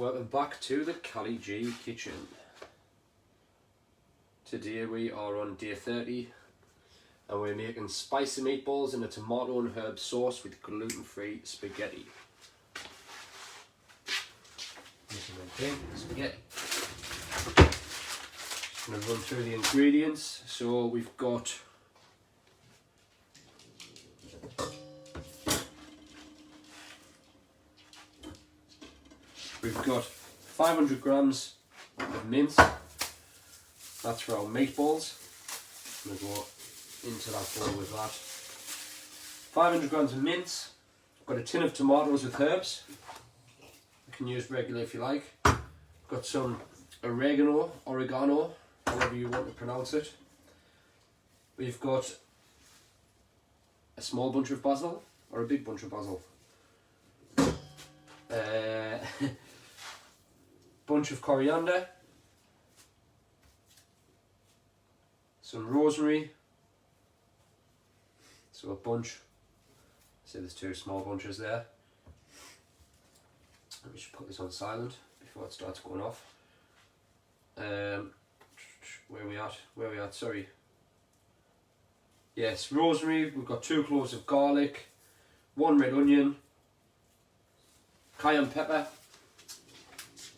Welcome back to the Cali G Kitchen. Today we are on day 30 and we're making spicy meatballs in a tomato and herb sauce with gluten-free spaghetti. Spaghetti. Just going to run through the ingredients. So we've got We've got 500 grams of mince, that's for our meatballs. I'm going to go into that bowl with that. 500 grams of mince, got a tin of tomatoes with herbs, you can use regular if you like. Got some oregano, however you want to pronounce it. We've got a small bunch of basil, or a big bunch of basil. Bunch of coriander, some rosemary, so a bunch, see there's two small bunches there. Let me just put this on silent before it starts going off. Where we at, sorry. Yes, rosemary, we've got 2 cloves of garlic, 1 red onion, cayenne pepper,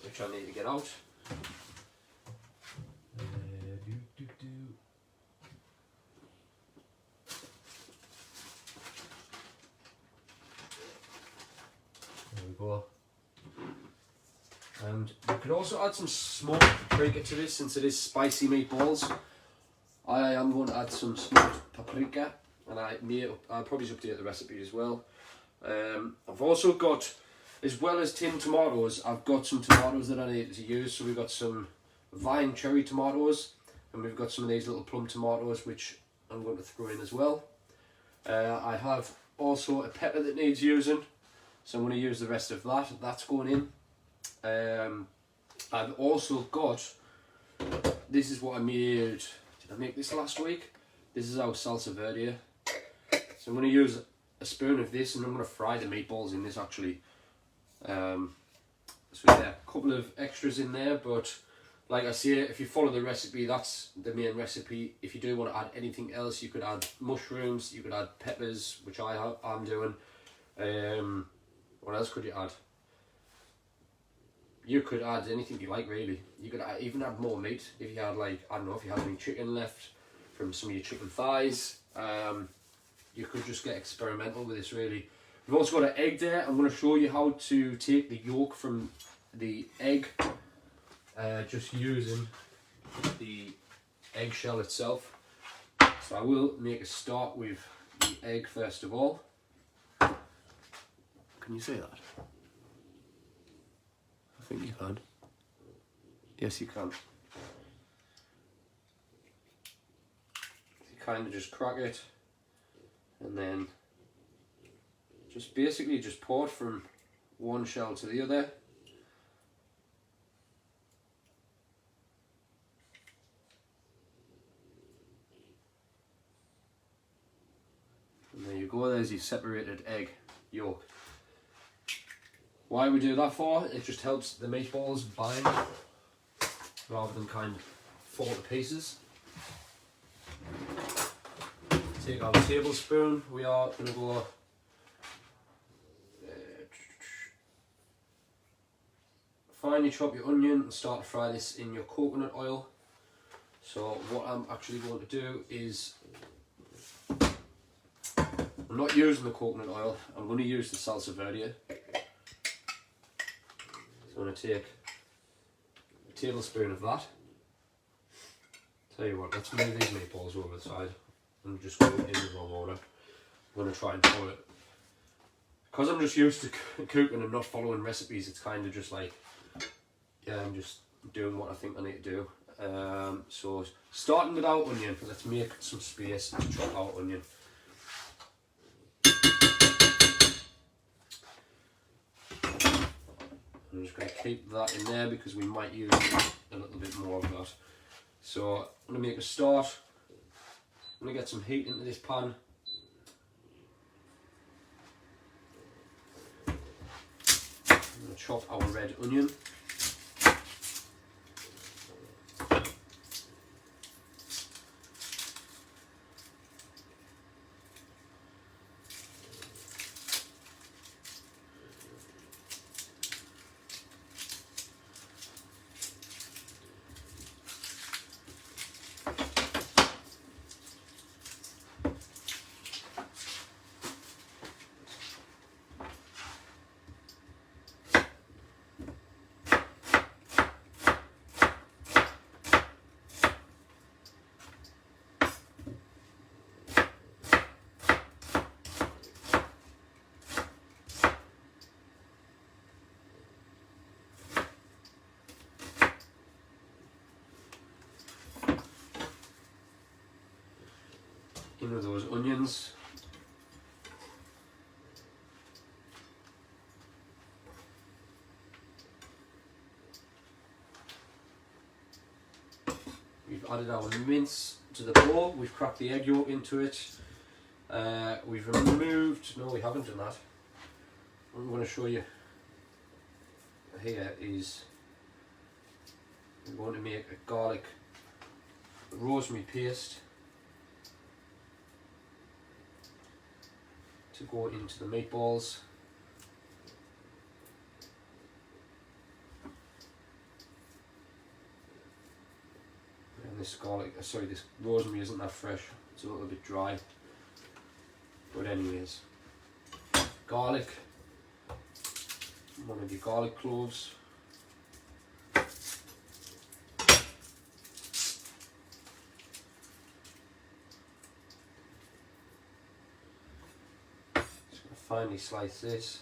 which I need to get out. There we go. And you could also add some smoked paprika to this since it is spicy meatballs. I am going to add some smoked paprika, and I'll probably update the recipe as well. I've also got, as well as tin tomatoes, I've got some tomatoes that I need to use. So we've got some vine cherry tomatoes, and we've got some of these little plum tomatoes, which I'm going to throw in as well. I have also a pepper that needs using, so I'm going to use the rest of that. That's going in. I've also got, this is what I made, did I make this last week? This is our salsa verde. So I'm going to use a spoon of this, and I'm going to fry the meatballs in this actually. So yeah, a couple of extras in there, but like I say, if you follow the recipe, that's the main recipe. If you do want to add anything else, you could add mushrooms, you could add peppers, which I'm doing. What else could you add? You could add anything you like really. You could even add more meat if you had, like, I don't know, if you had any chicken left from some of your chicken thighs. You could just get experimental with this really. We've also got an egg there. I'm going to show you how to take the yolk from the egg, just using the eggshell itself. So I will make a start with the egg first of all. Can you see that? I think you can. Yes, you can. You kind of just crack it, and then just basically just pour it from one shell to the other. And there you go, there's your separated egg yolk. Why we do that for? It just helps the meatballs bind rather than kind of fall to pieces. Take our tablespoon, we are going to go finely chop your onion and start to fry this in your coconut oil. So what I'm actually going to do is, I'm not using the coconut oil, I'm going to use the salsa verde. So I'm going to take a tablespoon of that. Tell you what, let's move these meatballs over the side and just go in the wrong order. I'm going to try and follow it. Because I'm just used to cooking and not following recipes, it's kind of just like, yeah, I'm just doing what I think I need to do. So starting with our onion, let's make some space to chop our onion. I'm just going to keep that in there because we might use a little bit more of that. So I'm going to make a start. I'm going to get some heat into this pan. I'm going to chop our red onion. some of those onions. We've added our mince to the bowl, we've cracked the egg yolk into it, we've removed, no we haven't done that, I'm going to show you here is we're going to make a garlic rosemary paste to go into the meatballs. And this garlic, sorry, this rosemary isn't that fresh, it's a little bit dry, but anyways, garlic, one of your garlic cloves, finely slice this.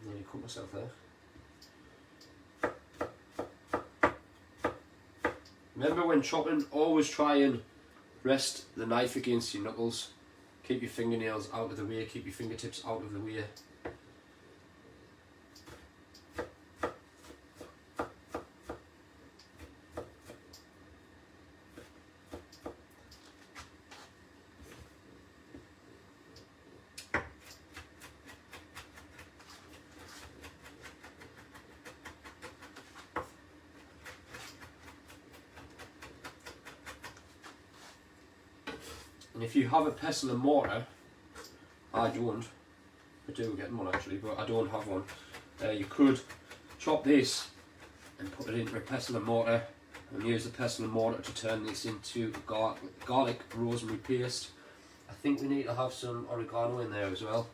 Nearly cut myself there. Remember when chopping, always try and rest the knife against your knuckles. Keep your fingernails out of the way, keep your fingertips out of the way. And if you have a pestle and mortar, I don't, I do get one actually, but I don't have one, you could chop this and put it into a pestle and mortar and use the pestle and mortar to turn this into garlic rosemary paste. I think we need to have some oregano in there as well.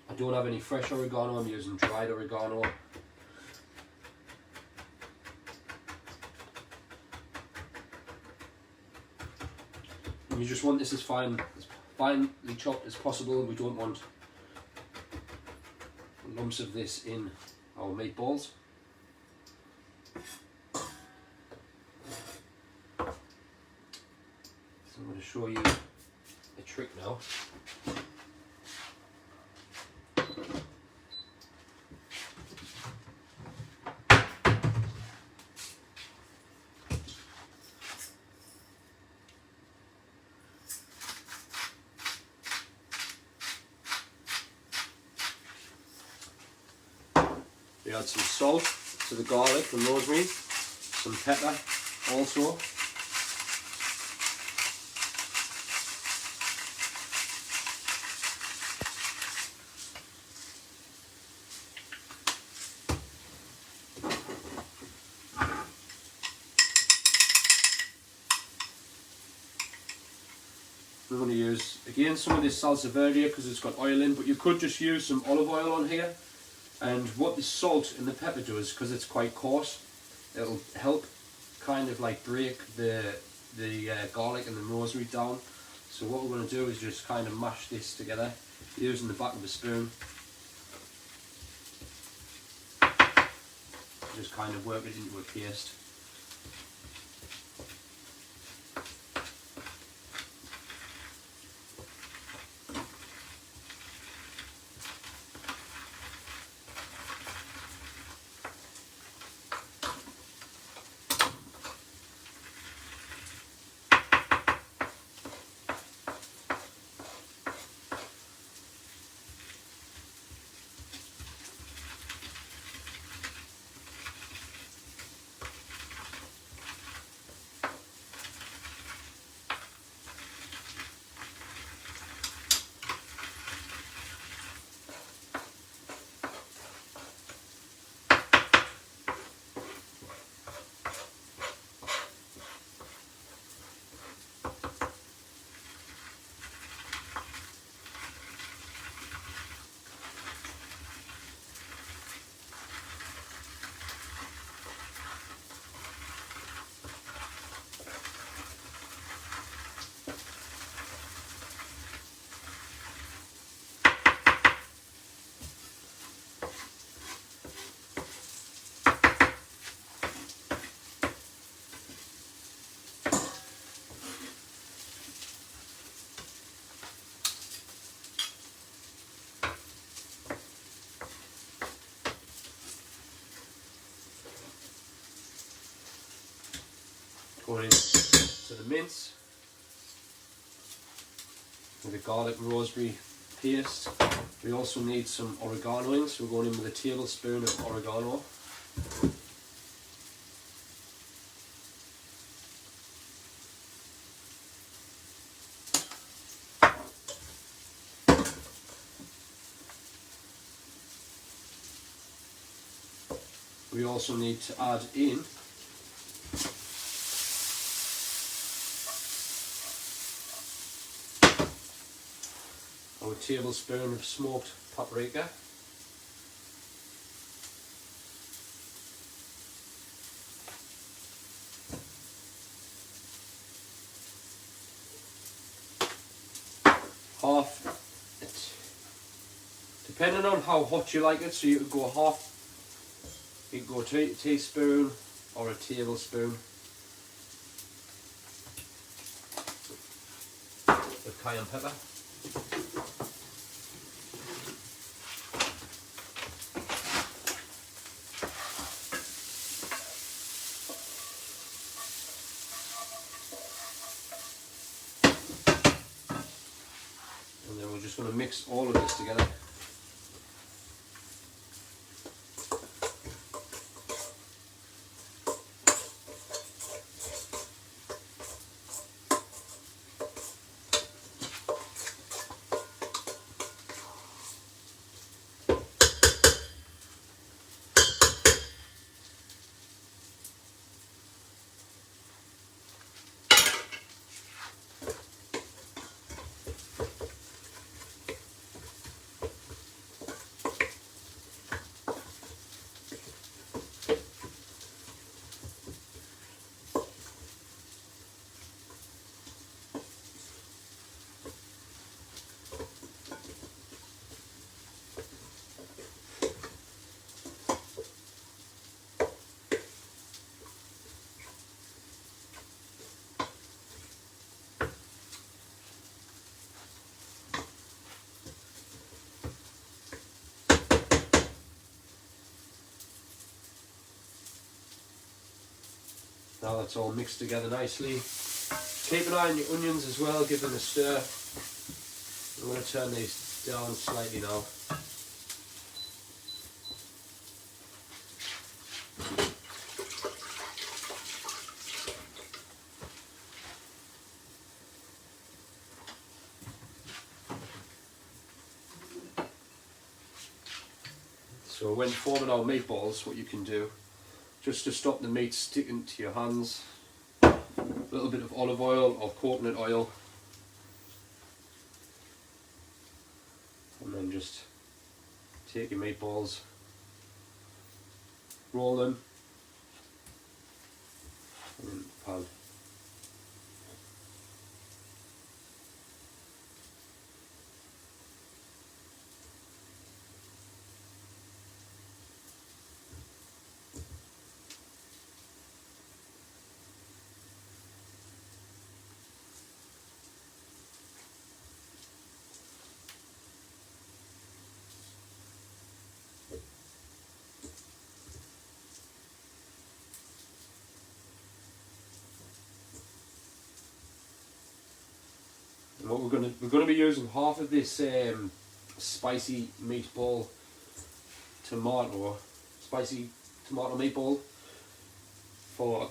I don't have any fresh oregano, I'm using dried oregano. You just want this as finely chopped as possible. We don't want lumps of this in our meatballs. So I'm going to show you a trick now. We add some salt to the garlic and rosemary, some pepper also. We're going to use again some of this salsa verde because it's got oil in, but you could just use some olive oil on here. And what the salt and the pepper does, because it's quite coarse, it'll help kind of like break the garlic and the rosemary down. So what we're going to do is just kind of mash this together using the back of a spoon. Just kind of work it into a paste. going into the mince with the garlic and rosemary paste. We also need some oregano in, so we're going in with a tablespoon of oregano. We also need to add in our tablespoon of smoked paprika. Depending on how hot you like it, so you could go you could go a teaspoon or a tablespoon of cayenne pepper. And then we're just going to mix all of this together. Now that's all mixed together nicely. Keep an eye on your onions as well, give them a stir. I'm going to turn these down slightly now. So when forming our meatballs, what you can do, just to stop the meat sticking to your hands, a little bit of olive oil or coconut oil, and then just take your meatballs, roll them in the pan. And what we're gonna be using half of this spicy tomato meatball for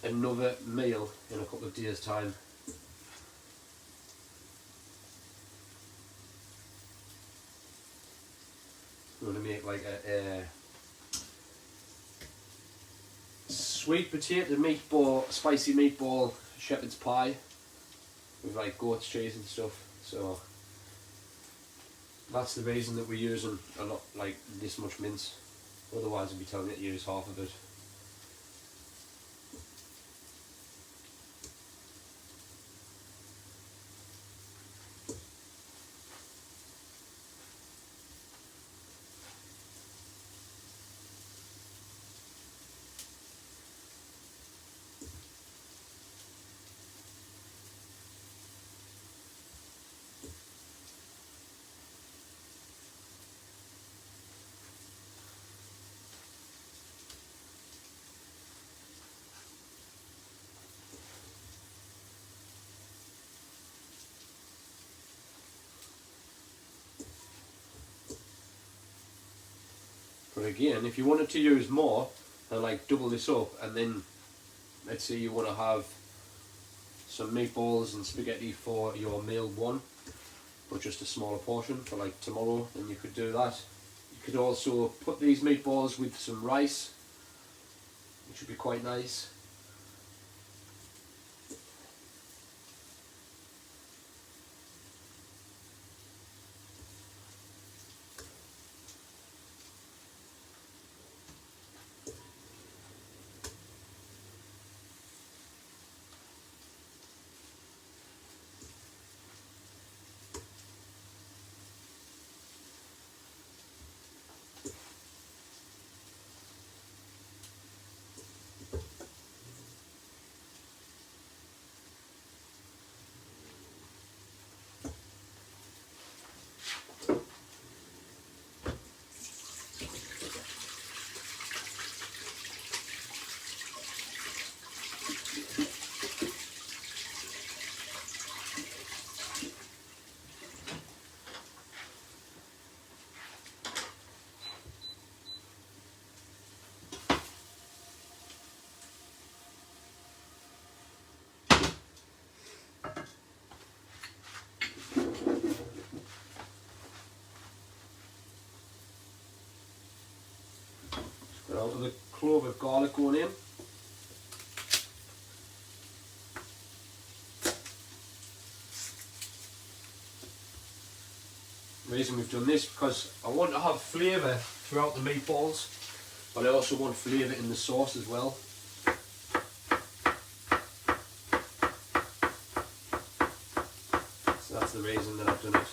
another meal in a couple of days' time. We're gonna make like a sweet potato meatball, spicy meatball shepherd's pie with like goat's cheese and stuff. So that's the reason that we're using a lot, like this much mince. Otherwise I'd be telling you to use half of it. But again, if you wanted to use more, then like double this up, and then let's say you want to have some meatballs and spaghetti for your meal one, but just a smaller portion for like tomorrow, then you could do that. You could also put these meatballs with some rice, which would be quite nice. Got out of the clove of garlic going in. The reason we've done this because I want to have flavour throughout the meatballs, but I also want flavour in the sauce as well. So that's the reason that I've done it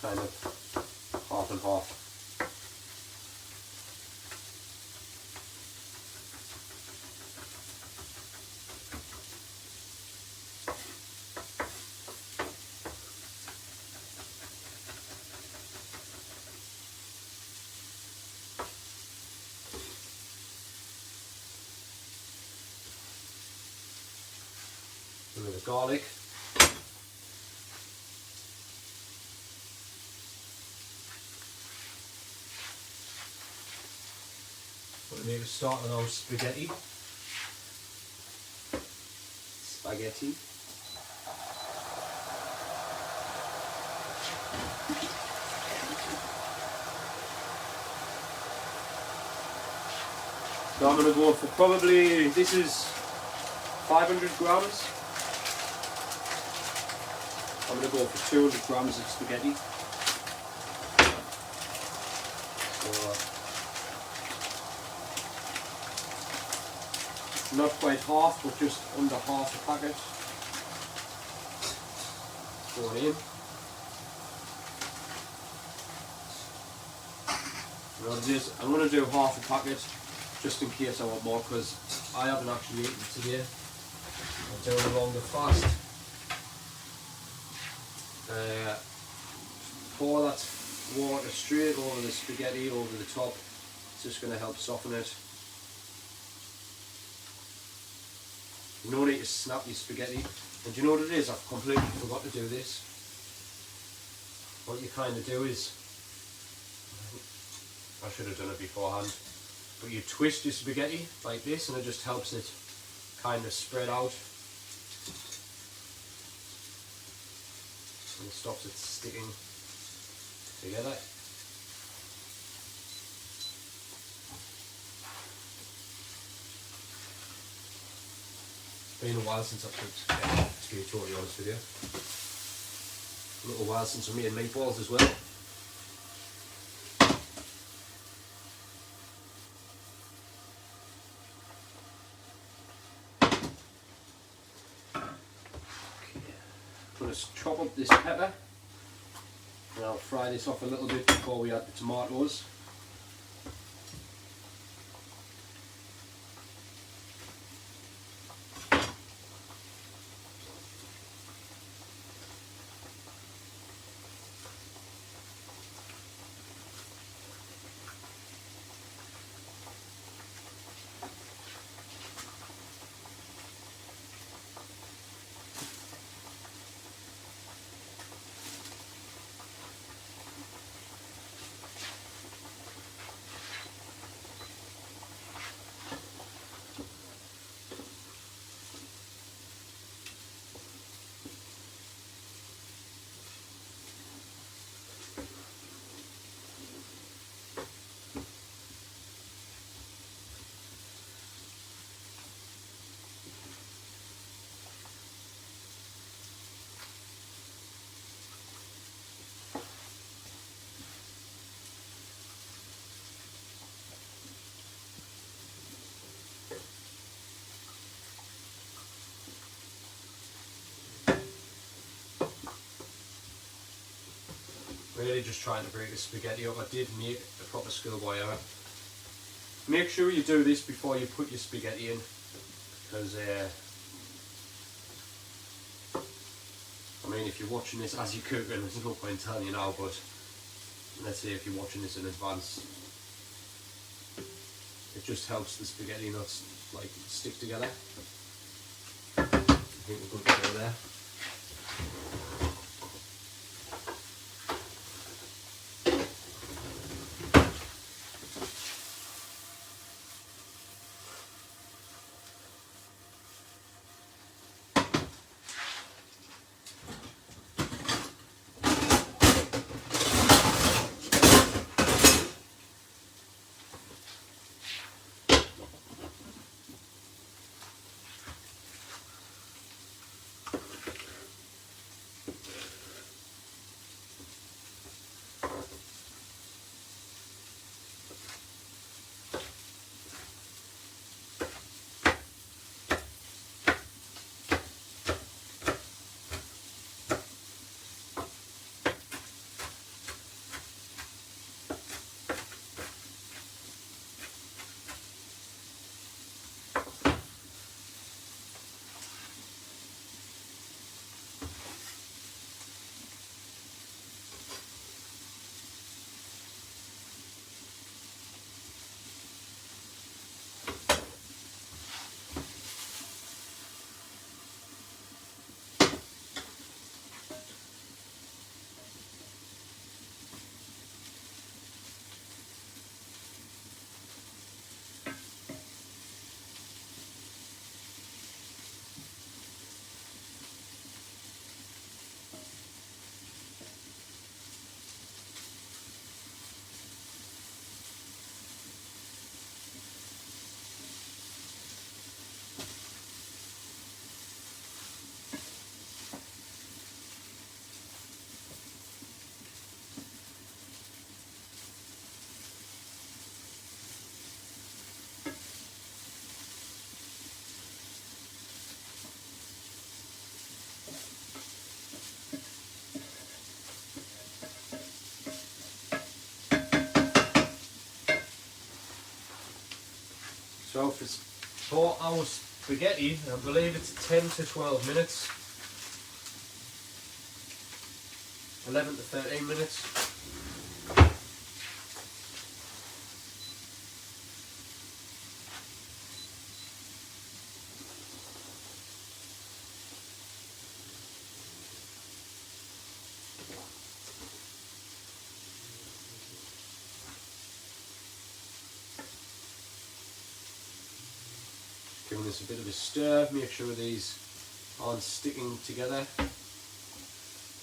kind of half and half. With the garlic. What we need to start on our spaghetti. So I'm going to go for probably, this is 500 grams. I'm going to go for 200 grams of spaghetti. So, not quite half, but just under half a packet. Going in. I'm going to do half a packet just in case I want more, because I haven't actually eaten today. I'm doing a longer fast. Pour that water straight over the spaghetti, over the top. It's just going to help soften it. No need to snap your spaghetti. And do you know what it is? I've completely forgot to do this. What you kind of do is, I should have done it beforehand, but you twist your spaghetti like this and it just helps it kind of spread out. And it stops it sticking together. It's been a while since I've cooked spaghetti, to be totally honest with you. A little while since I made meatballs as well. I'm going to chop up this pepper and I'll fry this off a little bit before we add the tomatoes. really just trying to break the spaghetti up. I did make a proper schoolboy error. Make sure you do this before you put your spaghetti in, because I mean, if you're watching this as you're cooking, there's no point in telling you now, but let's say if you're watching this in advance, it just helps the spaghetti not like stick together. I think we're good to go there. So for 4 hours spaghetti, I believe it's 10 to 12 minutes. 11 to 13 minutes. Giving this a bit of a stir, make sure these aren't sticking together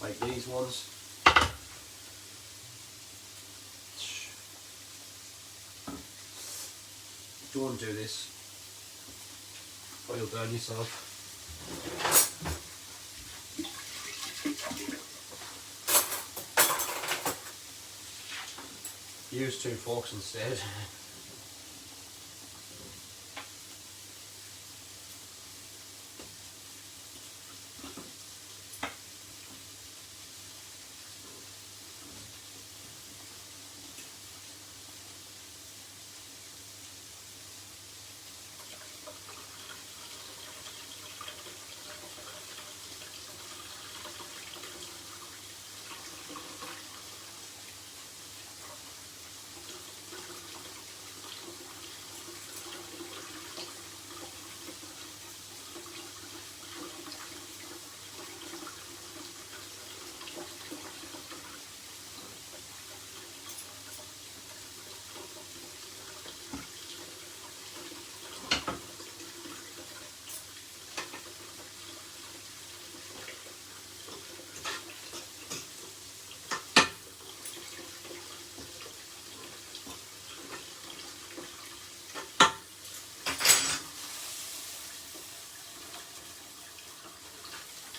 like these ones. Don't do this or you'll burn yourself. Use 2 forks instead.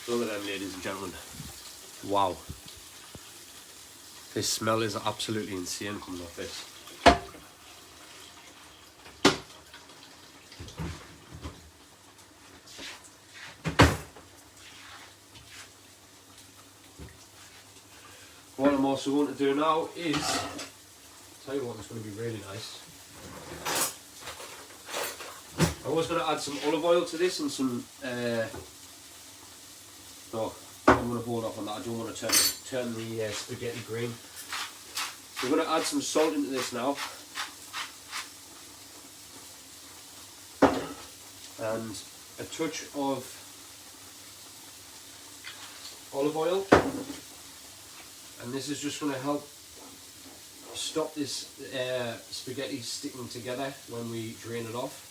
Look at them, ladies and gentlemen. Wow. This smell is absolutely insane coming off this. What I'm also want to do now is, tell you what, it's going to be really nice. I was going to add some olive oil to this and some, no, I'm going to hold off on that. I don't want to turn the spaghetti green. So we're going to add some salt into this now. And a touch of olive oil. And this is just going to help stop this spaghetti sticking together when we drain it off.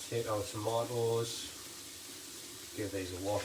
Take our tomatoes, give these a wash.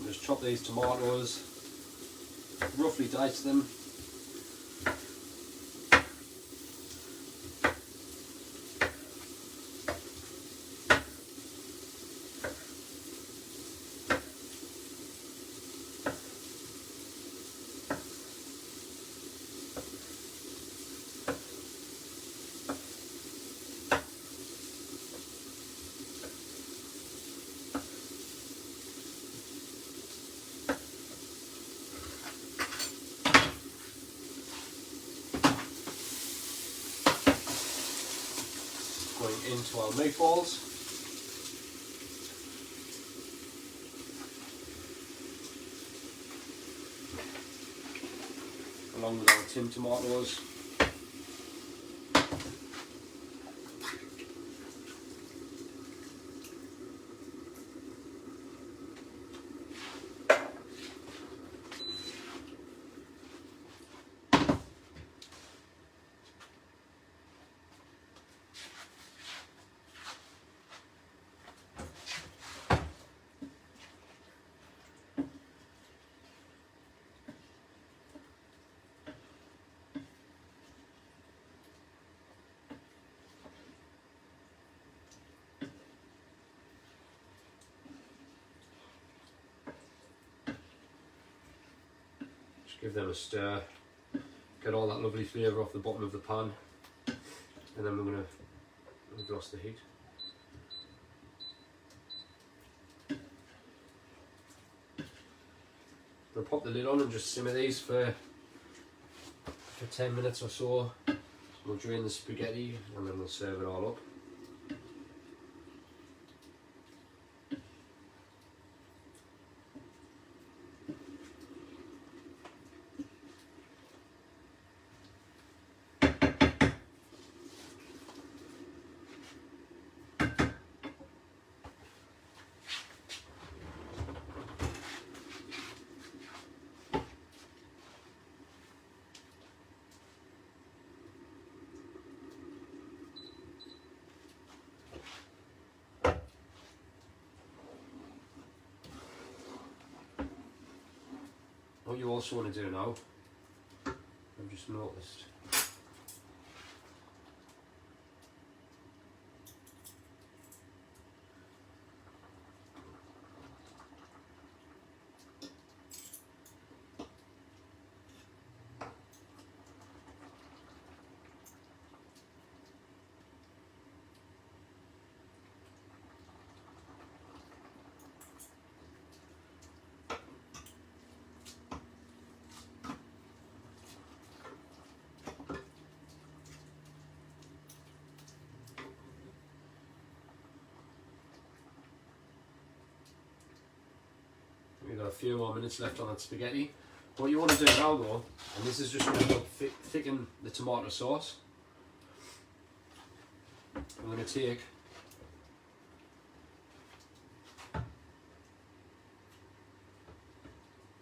Just chop these tomatoes, roughly dice them. Going into our meatballs. Along with our tin tomatoes. Give them a stir, get all that lovely flavour off the bottom of the pan, and then we're going to adjust the heat. We'll pop the lid on and just simmer these for 10 minutes or so. We'll drain the spaghetti and then we'll serve it all up. What you also want to do now, I've just noticed, got a few more minutes left on that spaghetti. What you want to do now though, and this is just going to help thicken the tomato sauce. I'm going to take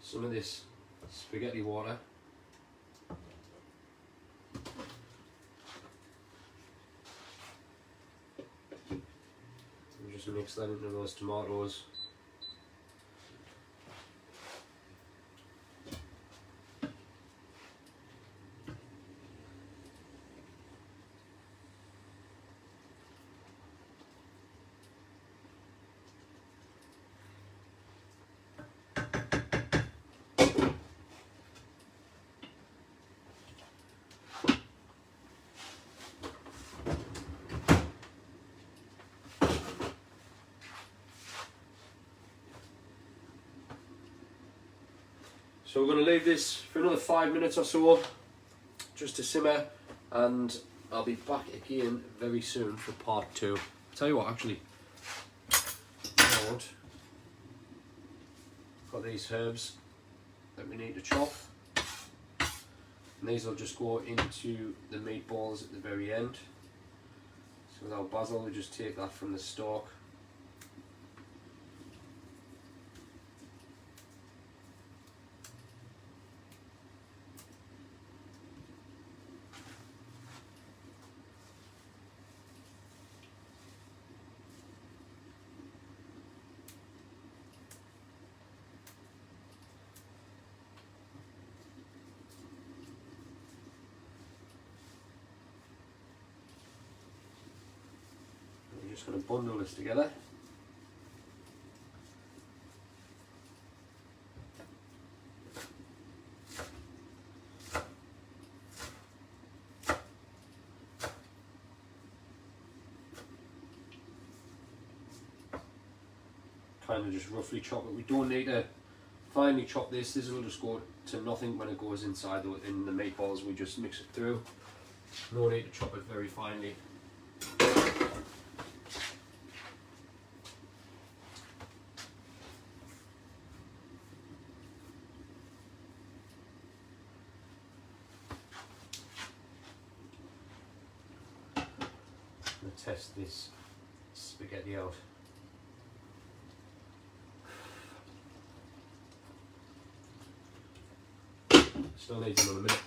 some of this spaghetti water and just mix that into those tomatoes. So we're going to leave this for another 5 minutes or so, just to simmer, and I'll be back again very soon for part 2. I'll tell you what, actually, got these herbs that we need to chop, and these will just go into the meatballs at the very end. So with our basil, we just take that from the stalk. Just going to bundle this together. Kind of just roughly chop it. We don't need to finely chop this. This will just go to nothing when it goes inside in the meatballs. We just mix it through. No need to chop it very finely. Test this spaghetti out. Still needs another minute.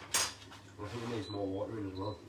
I think it needs more water in as well.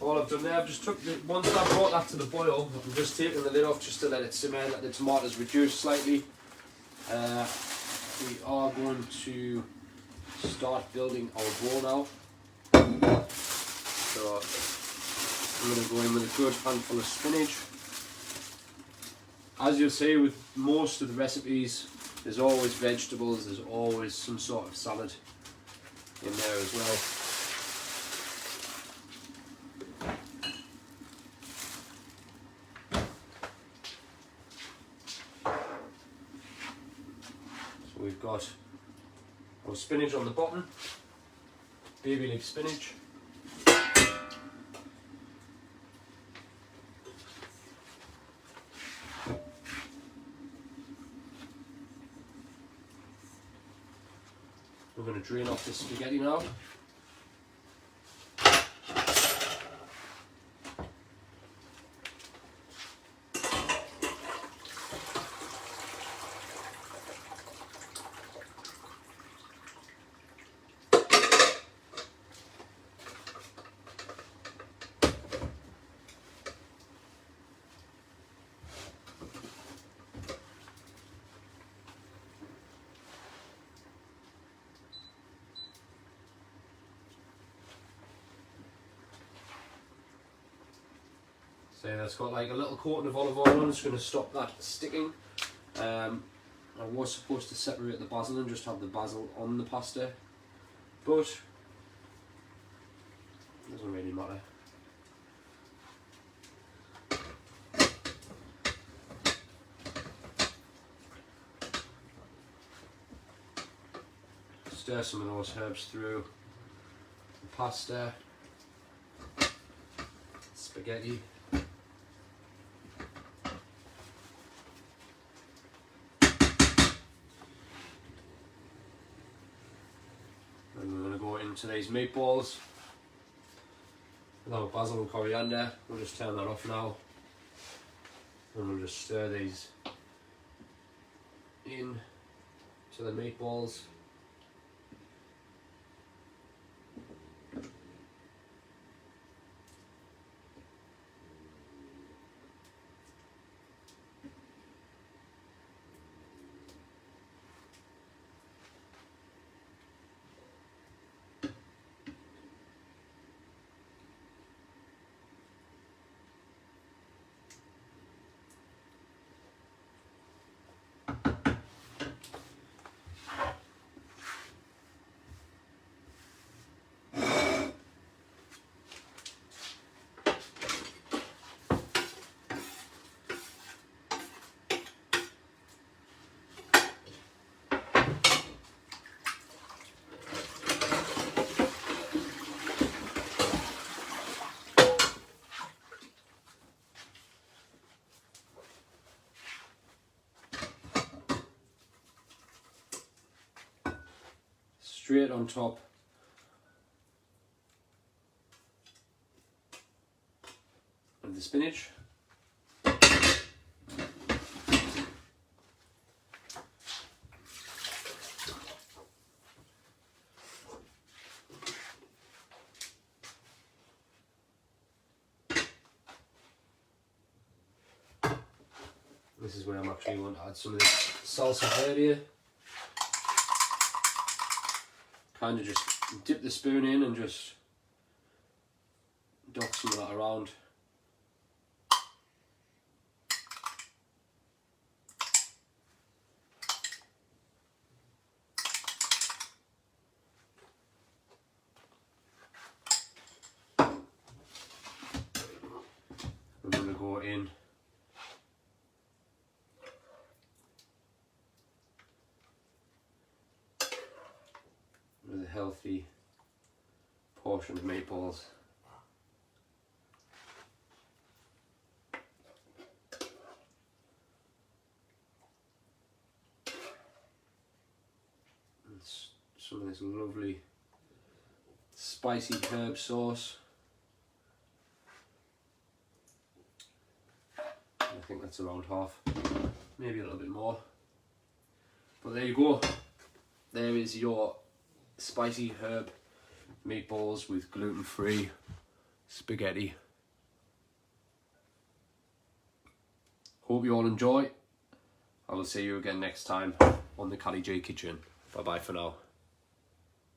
all I've done there, I've just took the, once I brought that to the boil, I'm just taking the lid off just to let it simmer and let the tomatoes reduce slightly. We are going to start building our bowl now. So I'm going to go in with a good handful of spinach. As you'll see with most of the recipes, there's always vegetables, there's always some sort of salad in there as well. So we've got our spinach on the bottom, baby leaf spinach. We're going to drain off this spaghetti now. So that's got like a little coating of olive oil on, it's going to stop that sticking. I was supposed to separate the basil and just have the basil on the pasta, but it doesn't really matter. Stir some of those herbs through the pasta, spaghetti. And we're going to go into these meatballs with our basil and coriander. We'll just turn that off now and we'll just stir these in to the meatballs. Straight on top of the spinach. This is where I'm actually going to add some of this salsa verde. Kind of just dip the spoon in and just dot some of that around. I'm going to go in with a healthy portion of meatballs. And some of this lovely spicy herb sauce. I think that's around half, maybe a little bit more. But there you go. There is your spicy herb meatballs with gluten-free spaghetti. Hope you all enjoy. I will see you again next time on the Cali G Kitchen. Bye bye for now.